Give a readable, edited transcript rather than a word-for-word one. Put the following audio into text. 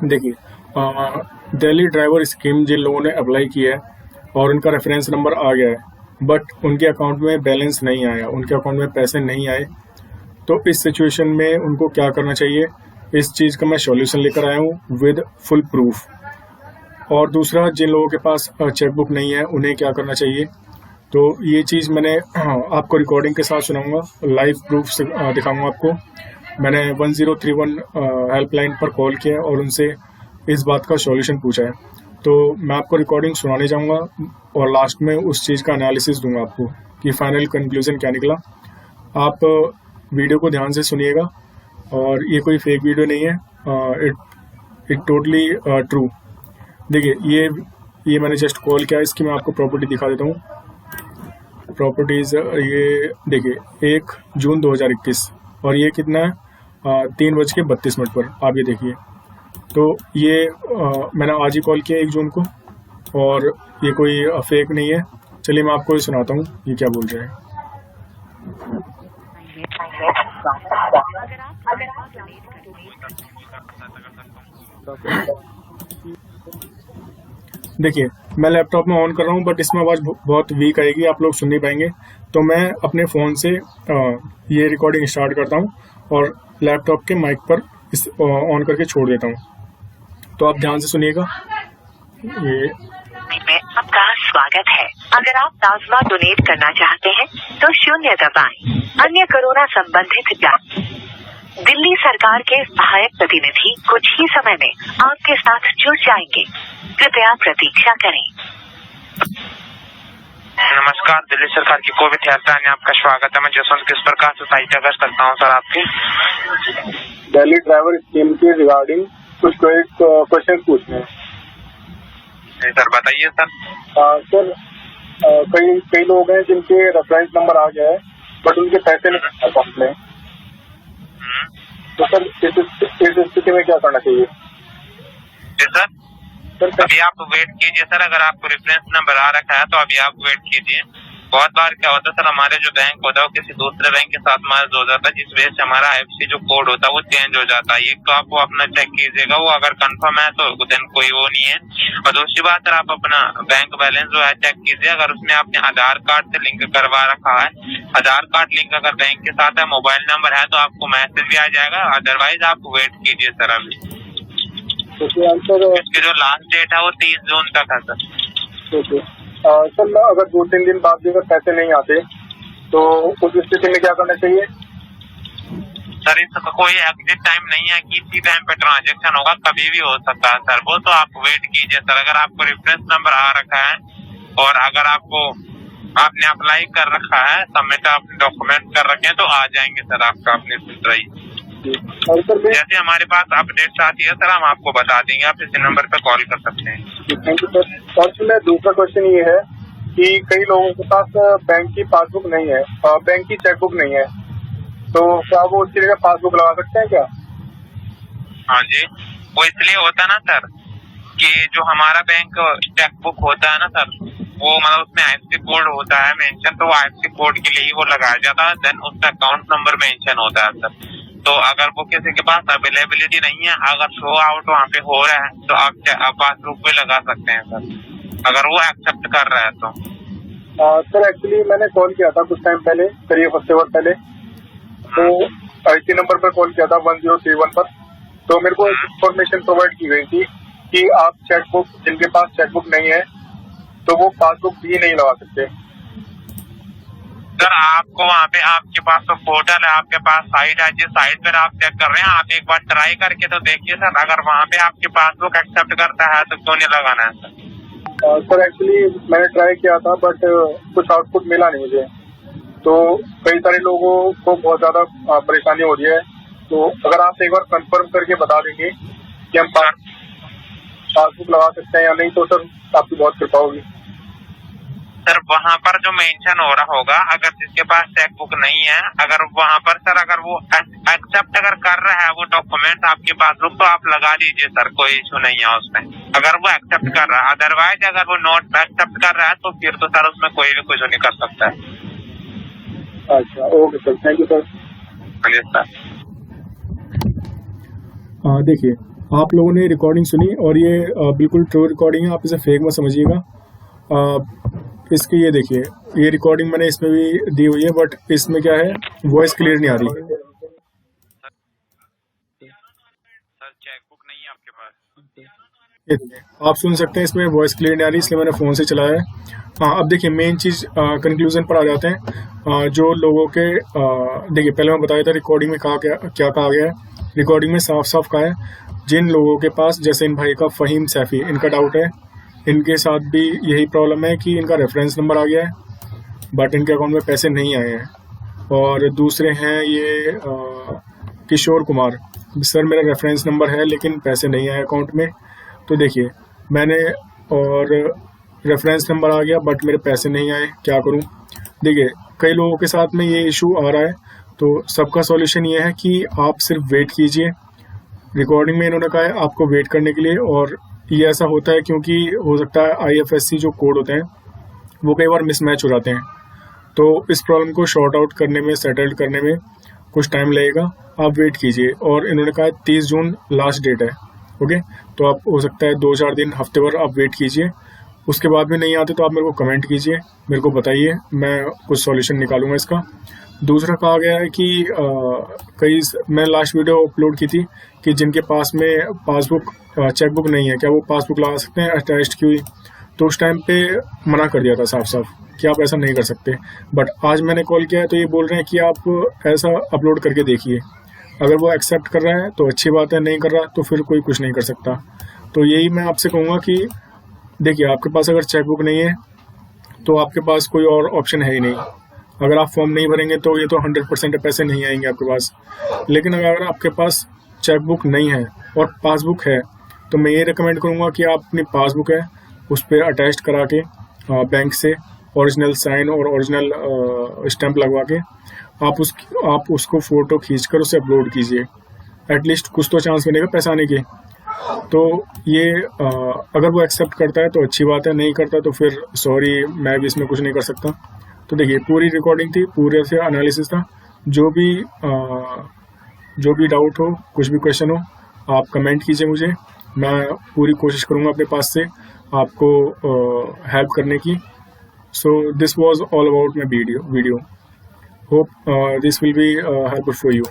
देखिए, Delhi driver scheme जिन लोगों ने अप्लाई किया है और उनका रेफरेंस नंबर आ गया है, बट उनके अकाउंट में बैलेंस नहीं आया, उनके अकाउंट में पैसे नहीं आए, तो इस सिचुएशन में उनको क्या करना चाहिए, इस चीज़ का मैं सॉल्यूशन लेकर आया हूँ विद फुल प्रूफ। और दूसरा, जिन लोगों के पास चेकबुक नहीं है उन्हें क्या करना चाहिए, तो ये चीज़ मैंने आपको रिकॉर्डिंग के साथ सुनाऊंगा, लाइव प्रूफ से दिखाऊंगा आपको। मैंने 1031 हेल्पलाइन पर कॉल किया है और उनसे इस बात का सॉल्यूशन पूछा है, तो मैं आपको रिकॉर्डिंग सुनाने जाऊंगा और लास्ट में उस चीज़ का एनालिसिस दूंगा आपको कि फाइनल कंक्लूजन क्या निकला। आप वीडियो को ध्यान से सुनिएगा और ये कोई फेक वीडियो नहीं है, इट टोटली ट्रू। देखिए, ये मैंने जस्ट कॉल किया, इसकी मैं आपको प्रॉपर्टी दिखा देता हूँ। प्रॉपर्टीज़ ये देखिए, 1 जून 2021 और ये कितना है, 3:32 पर। आप ये देखिए, तो ये मैंने आज ही कॉल किया 1 जून को और ये कोई फेक नहीं है। चलिए मैं आपको ये सुनाता हूँ ये क्या बोल रहे हैं। देखिए, मैं लैपटॉप में ऑन कर रहा हूँ बट इसमें आवाज़ बहुत वीक आएगी, आप लोग सुन नहीं पाएंगे, तो मैं अपने फ़ोन से ये रिकॉर्डिंग स्टार्ट करता हूँ और लैपटॉप के माइक पर इस ऑन करके छोड़ देता हूँ, तो आप ध्यान से सुनिएगा। ये में आपका स्वागत है। अगर आप प्लाज्मा डोनेट करना चाहते हैं तो 0 दबाएं। अन्य कोरोना संबंधित जांच। दिल्ली सरकार के सहायक प्रतिनिधि कुछ ही समय में आपके साथ जुड़ जाएंगे, कृपया प्रतीक्षा करें। नमस्कार, दिल्ली सरकार की कोविड हेल्पलाइन में आपका स्वागत है। मैं जसवंत किस प्रकार से सहायता कर सकता हूँ सर आपकी? दिल्ली ड्राइवर स्कीम के रिगार्डिंग कुछ क्वेश्चन पूछने हैं। सर बताइए सर। सर, कई लोग हैं जिनके रेफरेंस नंबर आ गया है बट उनके पैसे नहीं अकाउंट में, तो सर इस स्थिति में क्या करना चाहिए? जी सर, अभी आप वेट कीजिए सर। अगर आपको रेफरेंस नंबर आ रखा है तो अभी आप वेट कीजिए। बहुत बार क्या होता है सर, हमारे जो बैंक होता है वो किसी दूसरे बैंक के साथ मर्ज हो जाता है, जिस वजह से हमारा IFSC जो कोड होता है वो चेंज हो जाता है। एक तो आप वो अपना चेक कीजिएगा, वो अगर कंफर्म है तो देन कोई वो नहीं है। और दूसरी बात सर, आप अपना बैंक बैलेंस जो है चेक कीजिए, अगर उसमें आपने आधार कार्ड से लिंक करवा रखा है, आधार कार्ड लिंक अगर बैंक के साथ है, मोबाइल नंबर है, तो आपको मैसेज भी आ जाएगा। अदरवाइज आप वेट कीजिए सर। अभी इसकी जो लास्ट डेट है वो 30 जून तक है सर। सर, अगर 2-3 दिन बाद भी अगर पैसे नहीं आते तो उस स्थिति में क्या करना चाहिए? सर, इसका कोई एग्जिट टाइम नहीं है कि इसी टाइम पे ट्रांजेक्शन होगा, कभी भी हो सकता है सर वो, तो आप वेट कीजिए सर। अगर आपको रेफरेंस नंबर आ रखा है और अगर आपने अप्लाई कर रखा है, सबमिट आपने डॉक्यूमेंट कर रखे हैं, तो आ जाएंगे सर आपका अपने फिल्टर। और सर जैसे हमारे पास अपडेट्स आती है सर हम आपको बता देंगे, आप इसी नंबर पे कॉल कर सकते हैं। Thank you sir. और फिर दूसरा क्वेश्चन ये है कि कई लोगों के पास बैंक की पासबुक नहीं है, बैंक की चेकबुक नहीं है, तो क्या वो उसकी जगह पासबुक लगा सकते हैं क्या? हाँ जी, वो इसलिए होता है ना सर कि जो हमारा बैंक चेकबुक होता है ना सर, वो मतलब उसमें IFSC कोड होता है मेंशन, तो वो IFSC कोड के लिए ही वो लगाया जाता है। देन उसका अकाउंट नंबर मेंशन होता है सर। तो अगर वो किसी के पास अवेलेबिलिटी नहीं है, अगर शो आउट वहाँ पे हो रहा है, तो आप पासबुक पे लगा सकते हैं सर, अगर वो एक्सेप्ट कर रहा है तो। सर, एक्चुअली मैंने कॉल किया था कुछ टाइम पहले, करीब हफ्ते भर पहले, तो इसी नंबर पर कॉल किया था 1031 पर, तो मेरे को इन्फॉर्मेशन प्रोवाइड की गई थी कि आप चेकबुक, जिनके पास चेकबुक नहीं है तो वो पासबुक भी नहीं लगा सकते। सर, आपको वहाँ पे आपके पास तो पोर्टल है, आपके पास साइट है, जिस साइट पर आप चेक कर रहे हैं, आप एक बार ट्राई करके तो देखिए सर। अगर वहाँ पे आपके पासबुक एक्सेप्ट करता है तो क्यों नहीं लगाना है सर? सर, एक्चुअली मैंने ट्राई किया था बट कुछ आउटपुट मिला नहीं मुझे, तो कई सारे लोगों को बहुत ज्यादा परेशानी हो रही है, तो अगर आप एक बार कंफर्म करके बता देंगे कि हम पासबुक लगा सकते हैं या नहीं, तो सर आपकी बहुत कृपा होगी। सर, वहाँ पर जो मेंशन हो रहा होगा, अगर जिसके पास चेकबुक नहीं है, अगर वहाँ पर सर अगर वो एक्सेप्ट अगर कर रहा है वो डॉक्यूमेंट आपके पासबुक, तो आप लगा दीजिए सर, कोई इशू नहीं है उसमें, अगर वो एक्सेप्ट कर रहा है। अदरवाइज अगर वो नॉट एक्सेप्ट कर रहा है तो फिर तो सर उसमें कोई भी कुछ नहीं कर सकता है। अच्छा, okay sir, thank you sir. हाँ जी सर। देखिए, आप लोगों ने रिकॉर्डिंग सुनी और ये बिल्कुल ट्रू रिकॉर्डिंग है, आप इसे फेक मत समझिएगा। इसकी ये देखिए, ये रिकॉर्डिंग मैंने इसमें भी दी हुई है, बट इसमें क्या है, वॉइस क्लियर नहीं आ रही। सर चेकबुक नहीं है आपके पास? ये देखिए, आप सुन सकते हैं, इसमें वॉइस क्लियर नहीं आ रही, इसलिए मैंने फ़ोन से चलाया है। हाँ, अब देखिए मेन चीज़ कंक्लूजन पर आ जाते हैं। जो लोगों के देखिए, पहले मैं बताया था रिकॉर्डिंग में कहा क्या कहा गया है। रिकॉर्डिंग में साफ साफ कहा है, जिन लोगों के पास, जैसे इन भाई का फ़हीम सैफ़ी, इनका डाउट है, इनके साथ भी यही प्रॉब्लम है कि इनका रेफरेंस नंबर आ गया है बट इनके अकाउंट में पैसे नहीं आए हैं। और दूसरे हैं ये किशोर कुमार, सर मेरा रेफरेंस नंबर है लेकिन पैसे नहीं आए अकाउंट में। तो देखिए मैंने, और रेफरेंस नंबर आ गया बट मेरे पैसे नहीं आए, क्या करूं। देखिए कई लोगों के साथ में ये इशू आ रहा है, तो सबका सॉल्यूशन ये है कि आप सिर्फ वेट कीजिए। रिकॉर्डिंग में इन्होंने कहा है आपको वेट करने के लिए, और ये ऐसा होता है क्योंकि हो सकता है IFSC जो कोड होते हैं वो कई बार मिसमैच हो जाते हैं, तो इस प्रॉब्लम को शॉर्ट आउट करने में, सेटल्ड करने में कुछ टाइम लगेगा। आप वेट कीजिए, और इन्होंने कहा 30 जून लास्ट डेट है। ओके, तो आप हो सकता है 2-4 दिन, हफ्ते भर आप वेट कीजिए। उसके बाद भी नहीं आते तो आप मेरे को कमेंट कीजिए, मेरे को बताइए, मैं कुछ सॉल्यूशन निकालूंगा इसका। दूसरा कहा गया है कि मैं लास्ट वीडियो अपलोड की थी कि जिनके पास में पासबुक, चेकबुक नहीं है, क्या वो पासबुक ला सकते हैं अटैच्ड की हुई। तो उस टाइम पे मना कर दिया था साफ साफ कि आप ऐसा नहीं कर सकते। बट आज मैंने कॉल किया है तो ये बोल रहे हैं कि आप ऐसा अपलोड करके देखिए, अगर वो एक्सेप्ट कर रहा है तो अच्छी बात है, नहीं कर रहा तो फिर कोई कुछ नहीं कर सकता। तो यही मैं आपसे कहूँगा कि देखिए, आपके पास अगर चेकबुक नहीं है तो आपके पास कोई और ऑप्शन है ही नहीं। अगर आप फॉर्म नहीं भरेंगे तो ये तो 100% पैसे नहीं आएंगे आपके पास। लेकिन अगर आपके पास चेकबुक नहीं है और पासबुक है, तो मैं ये रिकमेंड करूँगा कि आप अपनी पासबुक है उस पर अटैच करा के बैंक से ओरिजिनल साइन और ओरिजिनल स्टैंप लगवा के आप उसको फ़ोटो खींचकर उसे अपलोड कीजिए। एटलीस्ट कुछ तो चांस मिलेगा पैसा आने की। तो ये अगर वो एक्सेप्ट करता है तो अच्छी बात है, नहीं करता तो फिर सॉरी, मैं भी इसमें कुछ नहीं कर सकता। तो देखिए पूरी रिकॉर्डिंग थी, पूरे से एनालिसिस था। जो भी डाउट हो, कुछ भी क्वेश्चन हो, आप कमेंट कीजिए मुझे, मैं पूरी कोशिश करूँगा अपने पास से आपको हेल्प करने की। So this was all about my video. Hope this will be helpful for you.